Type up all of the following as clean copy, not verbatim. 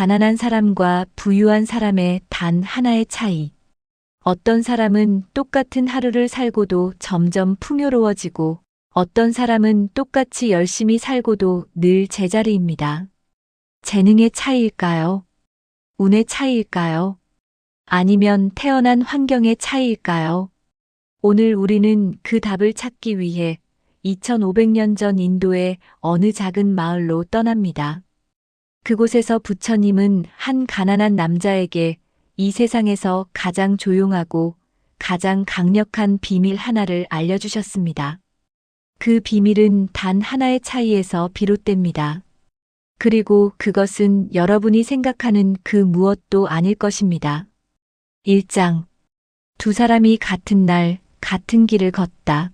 가난한 사람과 부유한 사람의 단 하나의 차이. 어떤 사람은 똑같은 하루를 살고도 점점 풍요로워지고 어떤 사람은 똑같이 열심히 살고도 늘 제자리입니다. 재능의 차이일까요? 운의 차이일까요? 아니면 태어난 환경의 차이일까요? 오늘 우리는 그 답을 찾기 위해 2500년 전 인도의 어느 작은 마을로 떠납니다. 그곳에서 부처님은 한 가난한 남자에게 이 세상에서 가장 조용하고 가장 강력한 비밀 하나를 알려주셨습니다. 그 비밀은 단 하나의 차이에서 비롯됩니다. 그리고 그것은 여러분이 생각하는 그 무엇도 아닐 것입니다. 1장. 두 사람이 같은 날, 같은 길을 걷다.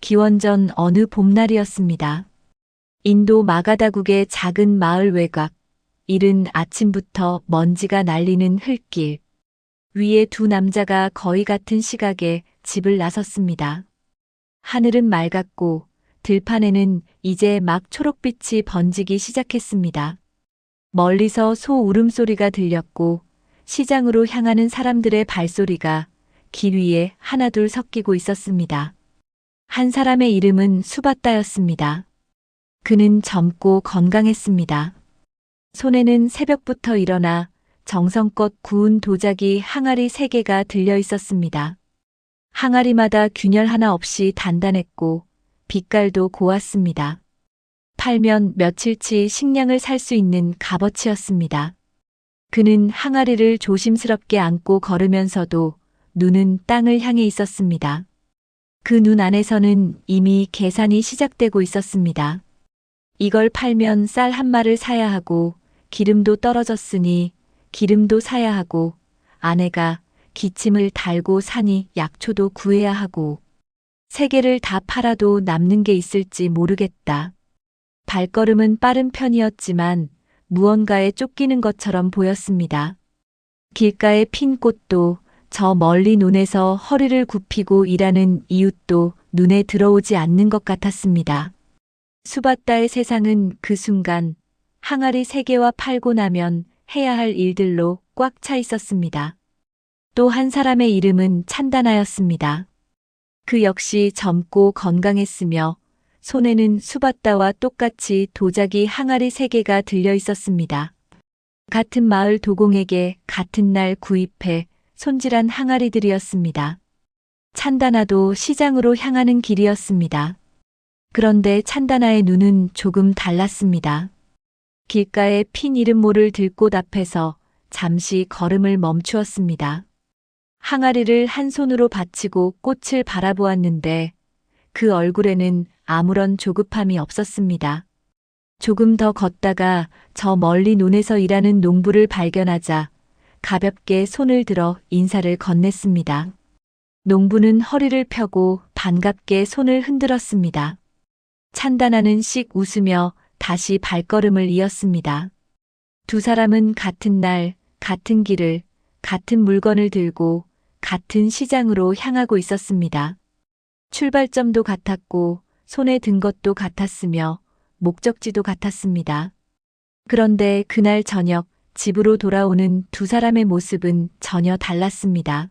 기원전 어느 봄날이었습니다. 인도 마가다국의 작은 마을 외곽, 이른 아침부터 먼지가 날리는 흙길. 위에 두 남자가 거의 같은 시각에 집을 나섰습니다. 하늘은 맑았고 들판에는 이제 막 초록빛이 번지기 시작했습니다. 멀리서 소 울음소리가 들렸고 시장으로 향하는 사람들의 발소리가 길 위에 하나둘 섞이고 있었습니다. 한 사람의 이름은 수바다였습니다. 그는 젊고 건강했습니다. 손에는 새벽부터 일어나 정성껏 구운 도자기 항아리 3개가 들려 있었습니다. 항아리마다 균열 하나 없이 단단했고 빛깔도 고왔습니다. 팔면 며칠치 식량을 살 수 있는 값어치였습니다. 그는 항아리를 조심스럽게 안고 걸으면서도 눈은 땅을 향해 있었습니다. 그 눈 안에서는 이미 계산이 시작되고 있었습니다. 이걸 팔면 쌀 한 마를 사야 하고 기름도 떨어졌으니 기름도 사야 하고 아내가 기침을 달고 사니 약초도 구해야 하고 3개를 다 팔아도 남는 게 있을지 모르겠다. 발걸음은 빠른 편이었지만 무언가에 쫓기는 것처럼 보였습니다. 길가에 핀 꽃도 저 멀리 논에서 허리를 굽히고 일하는 이웃도 눈에 들어오지 않는 것 같았습니다. 수바다의 세상은 그 순간 항아리 3개와 팔고 나면 해야 할 일들로 꽉 차 있었습니다. 또 한 사람의 이름은 찬다나였습니다. 그 역시 젊고 건강했으며 손에는 수바다와 똑같이 도자기 항아리 3개가 들려 있었습니다. 같은 마을 도공에게 같은 날 구입해 손질한 항아리들이었습니다. 찬다나도 시장으로 향하는 길이었습니다. 그런데 찬다나의 눈은 조금 달랐습니다. 길가에 핀 이름모를 들 꽃 앞에서 잠시 걸음을 멈추었습니다. 항아리를 한 손으로 받치고 꽃을 바라보았는데 그 얼굴에는 아무런 조급함이 없었습니다. 조금 더 걷다가 저 멀리 논에서 일하는 농부를 발견하자 가볍게 손을 들어 인사를 건넸습니다. 농부는 허리를 펴고 반갑게 손을 흔들었습니다. 찬다나는 씩 웃으며 다시 발걸음을 이었습니다. 두 사람은 같은 날, 같은 길을, 같은 물건을 들고 같은 시장으로 향하고 있었습니다. 출발점도 같았고 손에 든 것도 같았으며 목적지도 같았습니다. 그런데 그날 저녁 집으로 돌아오는 두 사람의 모습은 전혀 달랐습니다.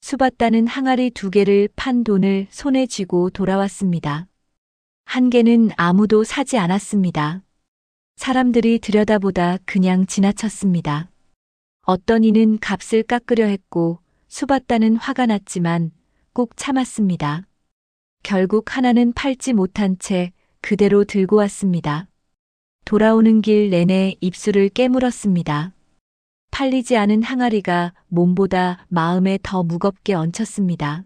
수바다는 항아리 2개를 판 돈을 손에 쥐고 돌아왔습니다. 한 개는 아무도 사지 않았습니다. 사람들이 들여다보다 그냥 지나쳤습니다. 어떤 이는 값을 깎으려 했고 수바다는 화가 났지만 꾹 참았습니다. 결국 하나는 팔지 못한 채 그대로 들고 왔습니다. 돌아오는 길 내내 입술을 깨물었습니다. 팔리지 않은 항아리가 몸보다 마음에 더 무겁게 얹혔습니다.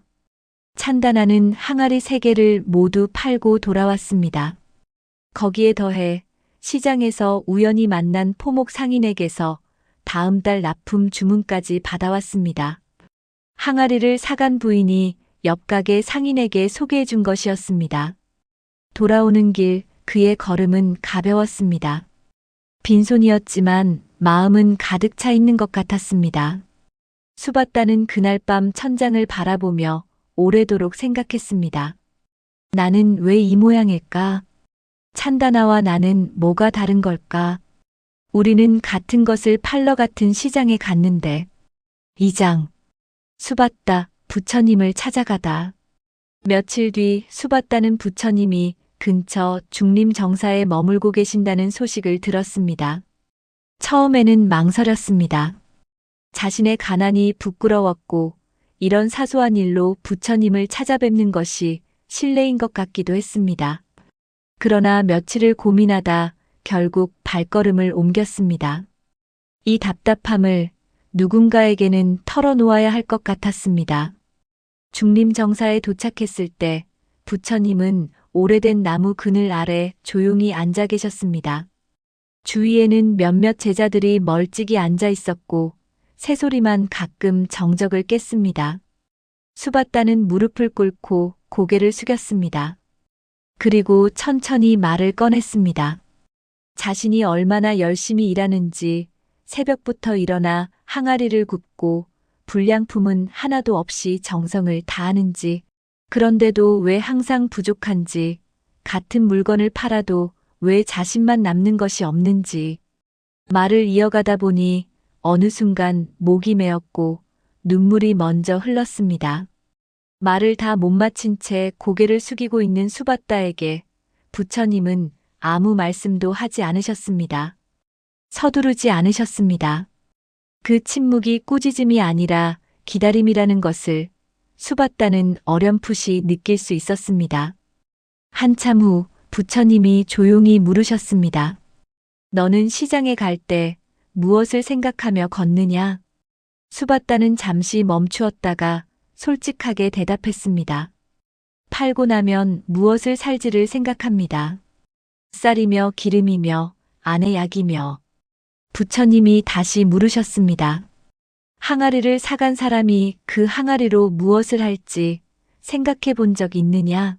찬다나는 항아리 3개를 모두 팔고 돌아왔습니다. 거기에 더해 시장에서 우연히 만난 포목 상인에게서 다음 달 납품 주문까지 받아왔습니다. 항아리를 사간 부인이 옆 가게 상인에게 소개해 준 것이었습니다. 돌아오는 길 그의 걸음은 가벼웠습니다. 빈손이었지만 마음은 가득 차 있는 것 같았습니다. 수바다는 그날 밤 천장을 바라보며 오래도록 생각했습니다. 나는 왜 이 모양일까? 찬다나와 나는 뭐가 다른 걸까? 우리는 같은 것을 팔러 같은 시장에 갔는데 2장 수받다 부처님을 찾아가다. 며칠 뒤 수받다는 부처님이 근처 중림정사에 머물고 계신다는 소식을 들었습니다. 처음에는 망설였습니다. 자신의 가난이 부끄러웠고 이런 사소한 일로 부처님을 찾아뵙는 것이 실례인 것 같기도 했습니다. 그러나 며칠을 고민하다 결국 발걸음을 옮겼습니다. 이 답답함을 누군가에게는 털어놓아야 할 것 같았습니다. 중림정사에 도착했을 때 부처님은 오래된 나무 그늘 아래 조용히 앉아 계셨습니다. 주위에는 몇몇 제자들이 멀찍이 앉아 있었고 새소리만 가끔 정적을 깼습니다. 수받다는 무릎을 꿇고 고개를 숙였습니다. 그리고 천천히 말을 꺼냈습니다. 자신이 얼마나 열심히 일하는지, 새벽부터 일어나 항아리를 굽고 불량품은 하나도 없이 정성을 다하는지, 그런데도 왜 항상 부족한지, 같은 물건을 팔아도 왜 자신만 남는 것이 없는지. 말을 이어가다 보니 어느 순간 목이 메었고 눈물이 먼저 흘렀습니다. 말을 다 못 마친 채 고개를 숙이고 있는 수받다에게 부처님은 아무 말씀도 하지 않으셨습니다. 서두르지 않으셨습니다. 그 침묵이 꾸짖음이 아니라 기다림이라는 것을 수받다는 어렴풋이 느낄 수 있었습니다. 한참 후 부처님이 조용히 물으셨습니다. 너는 시장에 갈 때 무엇을 생각하며 걷느냐? 수받다는 잠시 멈추었다가 솔직하게 대답했습니다. 팔고 나면 무엇을 살지를 생각합니다. 쌀이며 기름이며 아내 약이며. 부처님이 다시 물으셨습니다. 항아리를 사간 사람이 그 항아리로 무엇을 할지 생각해 본 적 있느냐?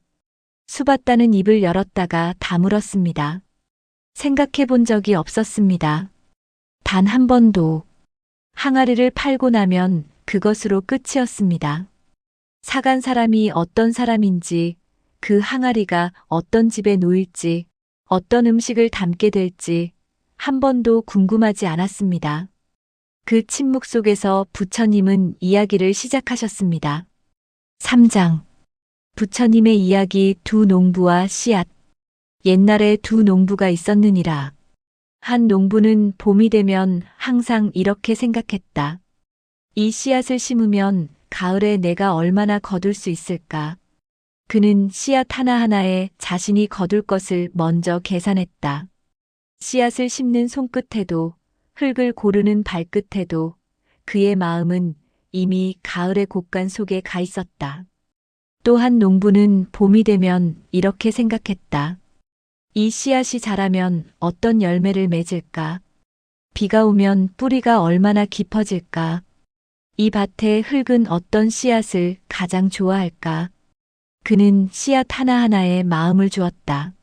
수받다는 입을 열었다가 다물었습니다. 생각해 본 적이 없었습니다. 단 한 번도. 항아리를 팔고 나면 그것으로 끝이었습니다. 사간 사람이 어떤 사람인지, 그 항아리가 어떤 집에 놓일지, 어떤 음식을 담게 될지 한 번도 궁금하지 않았습니다. 그 침묵 속에서 부처님은 이야기를 시작하셨습니다. 3장. 부처님의 이야기 두 농부와 씨앗. 옛날에 두 농부가 있었느니라. 한 농부는 봄이 되면 항상 이렇게 생각했다. 이 씨앗을 심으면 가을에 내가 얼마나 거둘 수 있을까? 그는 씨앗 하나하나에 자신이 거둘 것을 먼저 계산했다. 씨앗을 심는 손끝에도 흙을 고르는 발끝에도 그의 마음은 이미 가을의 곡간 속에 가 있었다. 또 한 농부는 봄이 되면 이렇게 생각했다. 이 씨앗이 자라면 어떤 열매를 맺을까? 비가 오면 뿌리가 얼마나 깊어질까? 이 밭의 흙은 어떤 씨앗을 가장 좋아할까? 그는 씨앗 하나하나에 마음을 주었다.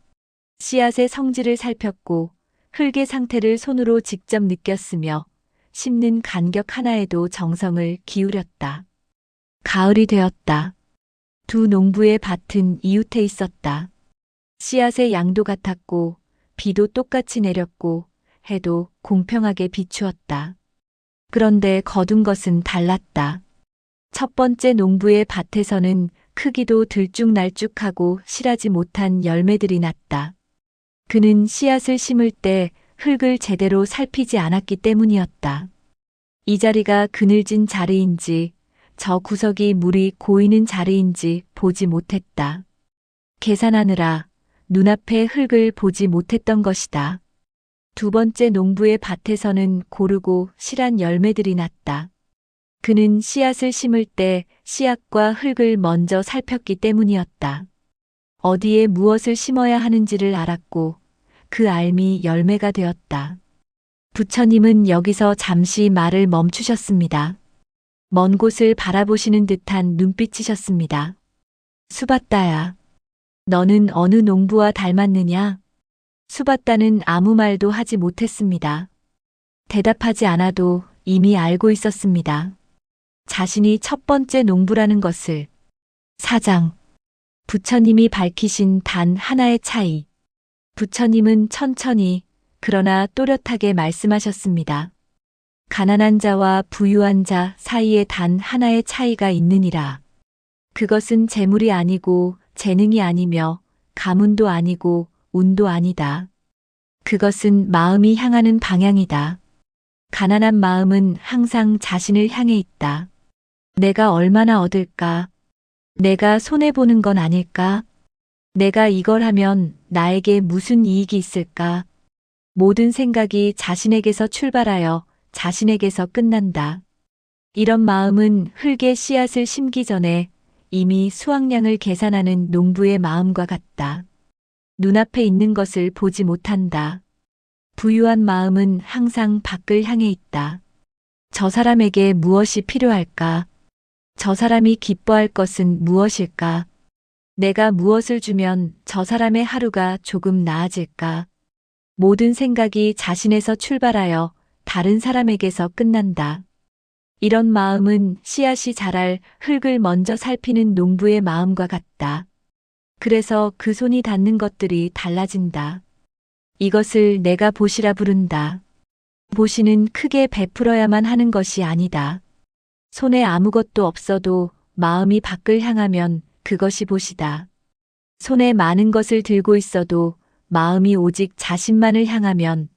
씨앗의 성질을 살폈고 흙의 상태를 손으로 직접 느꼈으며 심는 간격 하나에도 정성을 기울였다. 가을이 되었다. 두 농부의 밭은 이웃해 있었다. 씨앗의 양도 같았고 비도 똑같이 내렸고 해도 공평하게 비추었다. 그런데 거둔 것은 달랐다. 첫 번째 농부의 밭에서는 크기도 들쭉날쭉하고 실하지 못한 열매들이 났다. 그는 씨앗을 심을 때 흙을 제대로 살피지 않았기 때문이었다. 이 자리가 그늘진 자리인지 저 구석이 물이 고이는 자리인지 보지 못했다. 계산하느라 눈앞의 흙을 보지 못했던 것이다. 두 번째 농부의 밭에서는 고르고 실한 열매들이 났다. 그는 씨앗을 심을 때 씨앗과 흙을 먼저 살폈기 때문이었다. 어디에 무엇을 심어야 하는지를 알았고 그 알미 열매가 되었다. 부처님은 여기서 잠시 말을 멈추셨습니다. 먼 곳을 바라보시는 듯한 눈빛이셨습니다. 수받다야, 너는 어느 농부와 닮았느냐? 수받다는 아무 말도 하지 못했습니다. 대답하지 않아도 이미 알고 있었습니다. 자신이 첫 번째 농부라는 것을. 4장. 부처님이 밝히신 단 하나의 차이. 부처님은 천천히 그러나 또렷하게 말씀하셨습니다. 가난한 자와 부유한 자 사이에 단 하나의 차이가 있느니라. 그것은 재물이 아니고 재능이 아니며 가문도 아니고 운도 아니다. 그것은 마음이 향하는 방향이다. 가난한 마음은 항상 자신을 향해 있다. 내가 얼마나 얻을까? 내가 손해보는 건 아닐까? 내가 이걸 하면 나에게 무슨 이익이 있을까? 모든 생각이 자신에게서 출발하여 자신에게서 끝난다. 이런 마음은 흙에 씨앗을 심기 전에 이미 수확량을 계산하는 농부의 마음과 같다. 눈앞에 있는 것을 보지 못한다. 부유한 마음은 항상 밖을 향해 있다. 저 사람에게 무엇이 필요할까? 저 사람이 기뻐할 것은 무엇일까? 내가 무엇을 주면 저 사람의 하루가 조금 나아질까? 모든 생각이 자신에서 출발하여 다른 사람에게서 끝난다. 이런 마음은 씨앗이 자랄 흙을 먼저 살피는 농부의 마음과 같다. 그래서 그 손이 닿는 것들이 달라진다. 이것을 내가 보시라 부른다. 보시는 크게 베풀어야만 하는 것이 아니다. 손에 아무것도 없어도 마음이 밖을 향하면 그것이 보시다. 손에 많은 것을 들고 있어도 마음이 오직 자신만을 향하면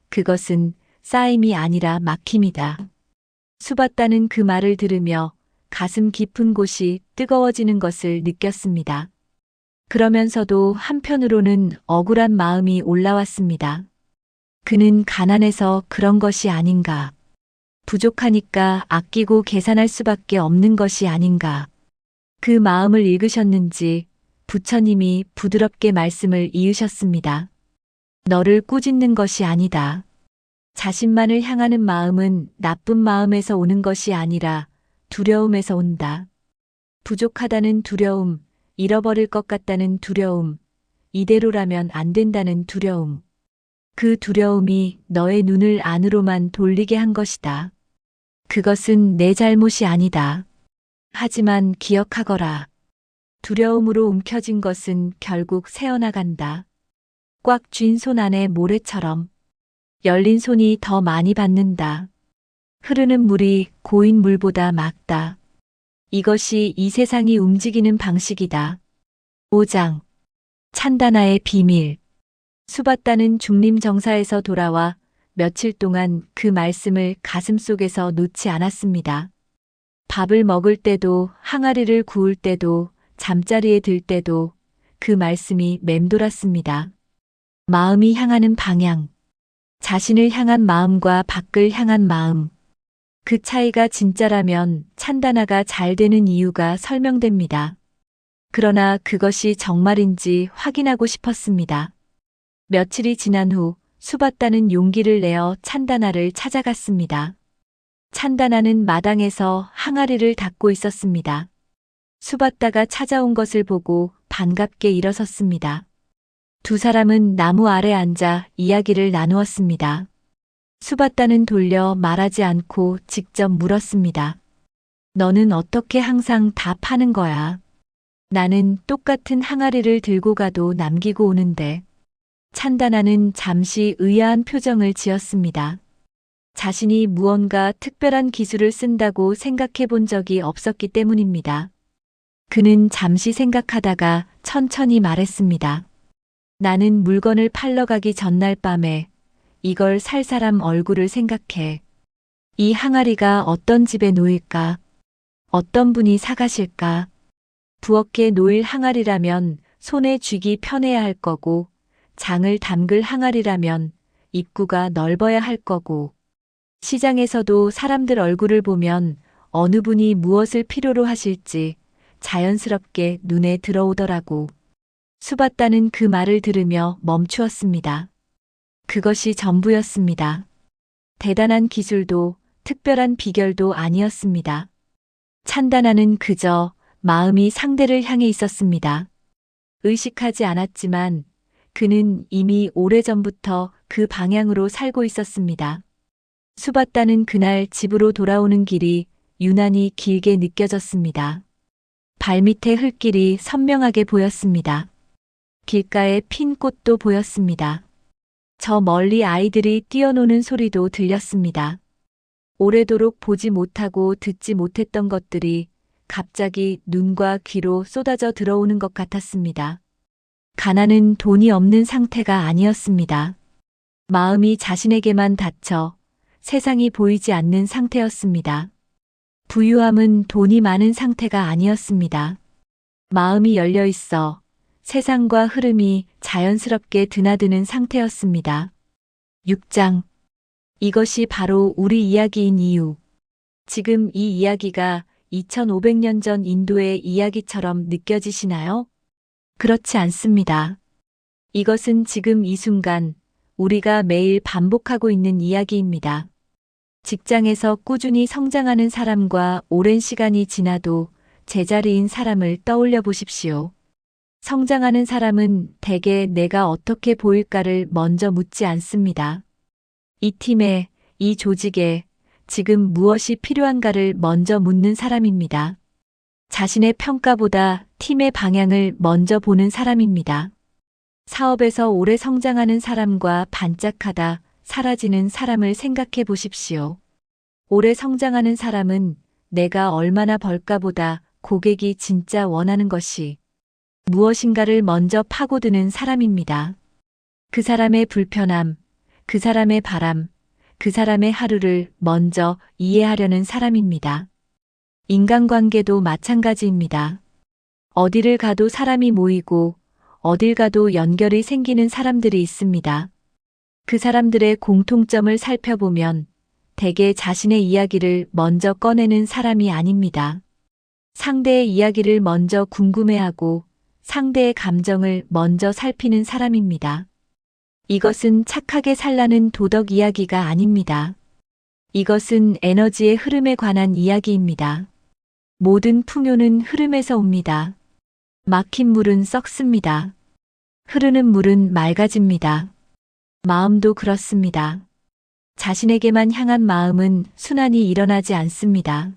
그것은 쌓임이 아니라 막힘이다. 수받다는 그 말을 들으며 가슴 깊은 곳이 뜨거워지는 것을 느꼈습니다. 그러면서도 한편으로는 억울한 마음이 올라왔습니다. 그는 가난해서 그런 것이 아닌가. 부족하니까 아끼고 계산할 수밖에 없는 것이 아닌가. 그 마음을 읽으셨는지 부처님이 부드럽게 말씀을 이으셨습니다. 너를 꾸짖는 것이 아니다. 자신만을 향하는 마음은 나쁜 마음에서 오는 것이 아니라 두려움에서 온다. 부족하다는 두려움, 잃어버릴 것 같다는 두려움, 이대로라면 안 된다는 두려움. 그 두려움이 너의 눈을 안으로만 돌리게 한 것이다. 그것은 내 잘못이 아니다. 하지만 기억하거라. 두려움으로 움켜진 것은 결국 새어나간다. 꽉 쥔 손 안에 모래처럼. 열린 손이 더 많이 받는다. 흐르는 물이 고인 물보다 맑다. 이것이 이 세상이 움직이는 방식이다. 5장. 찬다나의 비밀. 수받다는 중림정사에서 돌아와 며칠 동안 그 말씀을 가슴속에서 놓지 않았습니다. 밥을 먹을 때도, 항아리를 구울 때도, 잠자리에 들 때도 그 말씀이 맴돌았습니다. 마음이 향하는 방향. 자신을 향한 마음과 밖을 향한 마음. 그 차이가 진짜라면 찬다나가 잘 되는 이유가 설명됩니다. 그러나 그것이 정말인지 확인하고 싶었습니다. 며칠이 지난 후 수받다는 용기를 내어 찬다나를 찾아갔습니다. 찬다나는 마당에서 항아리를 닦고 있었습니다. 수받다가 찾아온 것을 보고 반갑게 일어섰습니다. 두 사람은 나무 아래 앉아 이야기를 나누었습니다. 수받다는 돌려 말하지 않고 직접 물었습니다. 너는 어떻게 항상 다 파는 거야? 나는 똑같은 항아리를 들고 가도 남기고 오는데. 찬다나는 잠시 의아한 표정을 지었습니다. 자신이 무언가 특별한 기술을 쓴다고 생각해 본 적이 없었기 때문입니다. 그는 잠시 생각하다가 천천히 말했습니다. 나는 물건을 팔러 가기 전날 밤에 이걸 살 사람 얼굴을 생각해. 이 항아리가 어떤 집에 놓일까? 어떤 분이 사가실까? 부엌에 놓일 항아리라면 손에 쥐기 편해야 할 거고, 장을 담글 항아리라면 입구가 넓어야 할 거고, 시장에서도 사람들 얼굴을 보면 어느 분이 무엇을 필요로 하실지 자연스럽게 눈에 들어오더라고. 수받다는 그 말을 들으며 멈추었습니다. 그것이 전부였습니다. 대단한 기술도 특별한 비결도 아니었습니다. 찬다나는 그저 마음이 상대를 향해 있었습니다. 의식하지 않았지만 그는 이미 오래전부터 그 방향으로 살고 있었습니다. 수받다는 그날 집으로 돌아오는 길이 유난히 길게 느껴졌습니다. 발밑에 흙길이 선명하게 보였습니다. 길가에 핀 꽃도 보였습니다. 저 멀리 아이들이 뛰어노는 소리도 들렸습니다. 오래도록 보지 못하고 듣지 못했던 것들이 갑자기 눈과 귀로 쏟아져 들어오는 것 같았습니다. 가난은 돈이 없는 상태가 아니었습니다. 마음이 자신에게만 닫혀 세상이 보이지 않는 상태였습니다. 부유함은 돈이 많은 상태가 아니었습니다. 마음이 열려 있어 세상과 흐름이 자연스럽게 드나드는 상태였습니다. 6장. 이것이 바로 우리 이야기인 이유. 지금 이 이야기가 2500년 전 인도의 이야기처럼 느껴지시나요? 그렇지 않습니다. 이것은 지금 이 순간 우리가 매일 반복하고 있는 이야기입니다. 직장에서 꾸준히 성장하는 사람과 오랜 시간이 지나도 제자리인 사람을 떠올려 보십시오. 성장하는 사람은 대개 내가 어떻게 보일까를 먼저 묻지 않습니다. 이 팀에, 이 조직에 지금 무엇이 필요한가를 먼저 묻는 사람입니다. 자신의 평가보다 팀의 방향을 먼저 보는 사람입니다. 사업에서 오래 성장하는 사람과 반짝하다 사라지는 사람을 생각해 보십시오. 오래 성장하는 사람은 내가 얼마나 벌까보다 고객이 진짜 원하는 것이 무엇인가를 먼저 파고드는 사람입니다. 그 사람의 불편함, 그 사람의 바람, 그 사람의 하루를 먼저 이해하려는 사람입니다. 인간관계도 마찬가지입니다. 어디를 가도 사람이 모이고 어딜 가도 연결이 생기는 사람들이 있습니다. 그 사람들의 공통점을 살펴보면 대개 자신의 이야기를 먼저 꺼내는 사람이 아닙니다. 상대의 이야기를 먼저 궁금해하고 상대의 감정을 먼저 살피는 사람입니다. 이것은 착하게 살라는 도덕 이야기가 아닙니다. 이것은 에너지의 흐름에 관한 이야기입니다. 모든 풍요는 흐름에서 옵니다. 막힌 물은 썩습니다. 흐르는 물은 맑아집니다. 마음도 그렇습니다. 자신에게만 향한 마음은 순환이 일어나지 않습니다.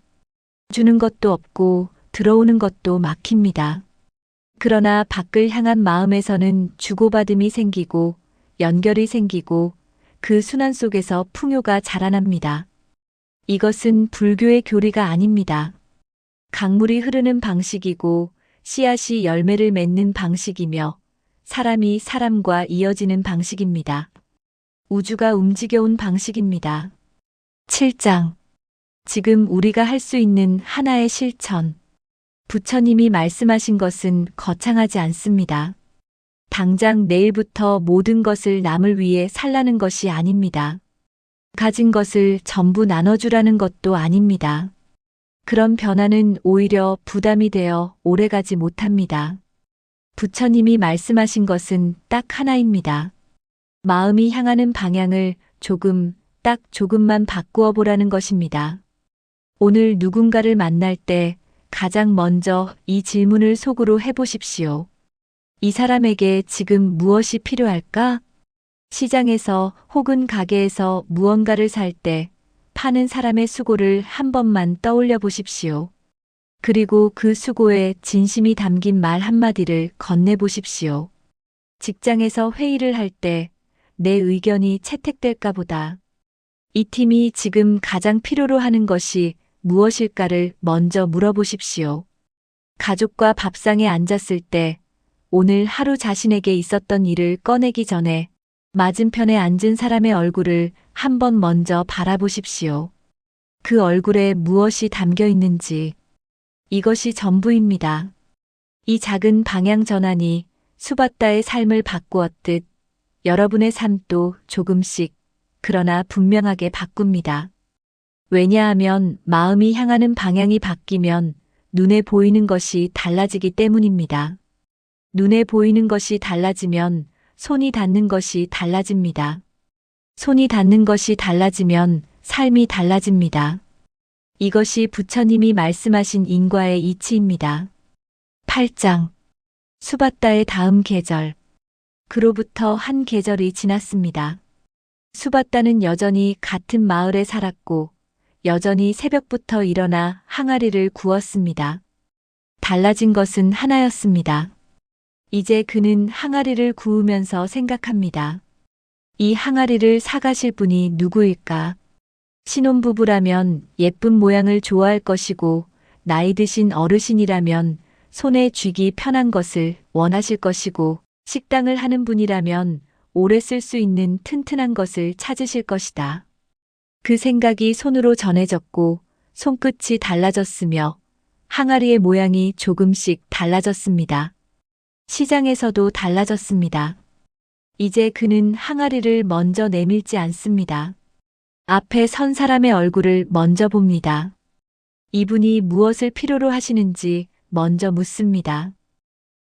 주는 것도 없고 들어오는 것도 막힙니다. 그러나 밖을 향한 마음에서는 주고받음이 생기고 연결이 생기고 그 순환 속에서 풍요가 자라납니다. 이것은 불교의 교리가 아닙니다. 강물이 흐르는 방식이고 씨앗이 열매를 맺는 방식이며 사람이 사람과 이어지는 방식입니다. 우주가 움직여온 방식입니다. 7장. 지금 우리가 할 수 있는 하나의 실천. 부처님이 말씀하신 것은 거창하지 않습니다. 당장 내일부터 모든 것을 남을 위해 살라는 것이 아닙니다. 가진 것을 전부 나눠주라는 것도 아닙니다. 그런 변화는 오히려 부담이 되어 오래가지 못합니다. 부처님이 말씀하신 것은 딱 하나입니다. 마음이 향하는 방향을 딱 조금만 바꾸어 보라는 것입니다. 오늘 누군가를 만날 때 가장 먼저 이 질문을 속으로 해보십시오. 이 사람에게 지금 무엇이 필요할까? 시장에서 혹은 가게에서 무언가를 살 때 파는 사람의 수고를 한 번만 떠올려 보십시오. 그리고 그 수고에 진심이 담긴 말 한마디를 건네 보십시오. 직장에서 회의를 할 때 내 의견이 채택될까 보다. 이 팀이 지금 가장 필요로 하는 것이 무엇일까를 먼저 물어보십시오. 가족과 밥상에 앉았을 때 오늘 하루 자신에게 있었던 일을 꺼내기 전에 맞은편에 앉은 사람의 얼굴을 한번 먼저 바라보십시오. 그 얼굴에 무엇이 담겨 있는지. 이것이 전부입니다. 이 작은 방향 전환이 수바다의 삶을 바꾸었듯 여러분의 삶도 조금씩 그러나 분명하게 바꿉니다. 왜냐하면 마음이 향하는 방향이 바뀌면 눈에 보이는 것이 달라지기 때문입니다. 눈에 보이는 것이 달라지면 손이 닿는 것이 달라집니다. 손이 닿는 것이 달라지면 삶이 달라집니다. 이것이 부처님이 말씀하신 인과의 이치입니다. 8장. 수바다의 다음 계절. 그로부터 한 계절이 지났습니다. 수바다는 여전히 같은 마을에 살았고 여전히 새벽부터 일어나 항아리를 구웠습니다. 달라진 것은 하나였습니다. 이제 그는 항아리를 구우면서 생각합니다. 이 항아리를 사가실 분이 누구일까? 신혼부부라면 예쁜 모양을 좋아할 것이고, 나이 드신 어르신이라면 손에 쥐기 편한 것을 원하실 것이고, 식당을 하는 분이라면 오래 쓸 수 있는 튼튼한 것을 찾으실 것이다. 그 생각이 손으로 전해졌고, 손끝이 달라졌으며, 항아리의 모양이 조금씩 달라졌습니다. 시장에서도 달라졌습니다. 이제 그는 항아리를 먼저 내밀지 않습니다. 앞에 선 사람의 얼굴을 먼저 봅니다. 이분이 무엇을 필요로 하시는지 먼저 묻습니다.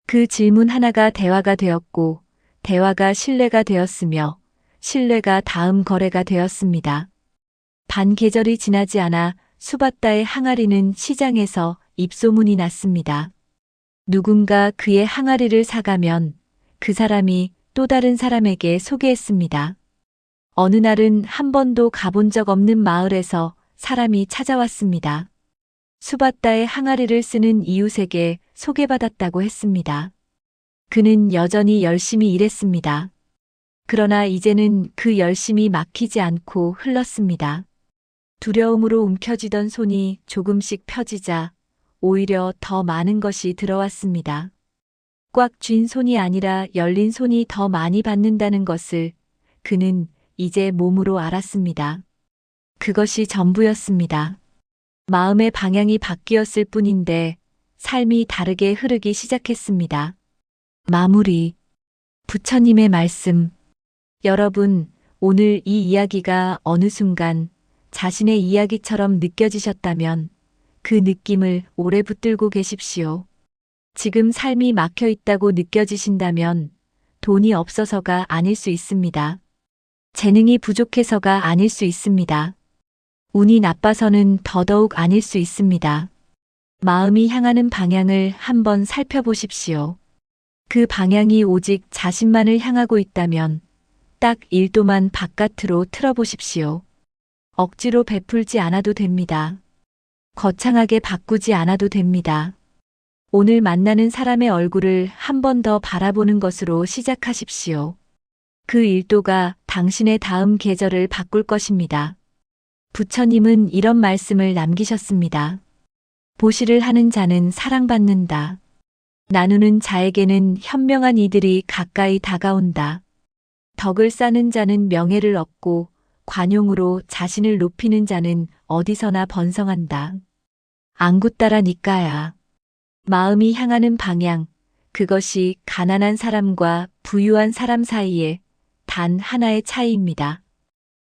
그 질문 하나가 대화가 되었고, 대화가 신뢰가 되었으며, 신뢰가 다음 거래가 되었습니다. 반 계절이 지나지 않아 수바따의 항아리는 시장에서 입소문이 났습니다. 누군가 그의 항아리를 사가면 그 사람이 또 다른 사람에게 소개했습니다. 어느 날은 한 번도 가본 적 없는 마을에서 사람이 찾아왔습니다. 수바따의 항아리를 쓰는 이웃에게 소개받았다고 했습니다. 그는 여전히 열심히 일했습니다. 그러나 이제는 그 열심이 막히지 않고 흘렀습니다. 두려움으로 움켜쥐던 손이 조금씩 펴지자 오히려 더 많은 것이 들어왔습니다. 꽉 쥔 손이 아니라 열린 손이 더 많이 받는다는 것을 그는 이제 몸으로 알았습니다. 그것이 전부였습니다. 마음의 방향이 바뀌었을 뿐인데 삶이 다르게 흐르기 시작했습니다. 마무리. 부처님의 말씀. 여러분, 오늘 이 이야기가 어느 순간 자신의 이야기처럼 느껴지셨다면 그 느낌을 오래 붙들고 계십시오. 지금 삶이 막혀 있다고 느껴지신다면 돈이 없어서가 아닐 수 있습니다. 재능이 부족해서가 아닐 수 있습니다. 운이 나빠서는 더더욱 아닐 수 있습니다. 마음이 향하는 방향을 한번 살펴보십시오. 그 방향이 오직 자신만을 향하고 있다면 딱 1도만 바깥으로 틀어보십시오. 억지로 베풀지 않아도 됩니다. 거창하게 바꾸지 않아도 됩니다. 오늘 만나는 사람의 얼굴을 한 번 더 바라보는 것으로 시작하십시오. 그 1도가 당신의 다음 계절을 바꿀 것입니다. 부처님은 이런 말씀을 남기셨습니다. 보시를 하는 자는 사랑받는다. 나누는 자에게는 현명한 이들이 가까이 다가온다. 덕을 쌓는 자는 명예를 얻고 관용으로 자신을 높이는 자는 어디서나 번성한다. 앙구따라 니까야. 마음이 향하는 방향, 그것이 가난한 사람과 부유한 사람 사이에 단 하나의 차이입니다.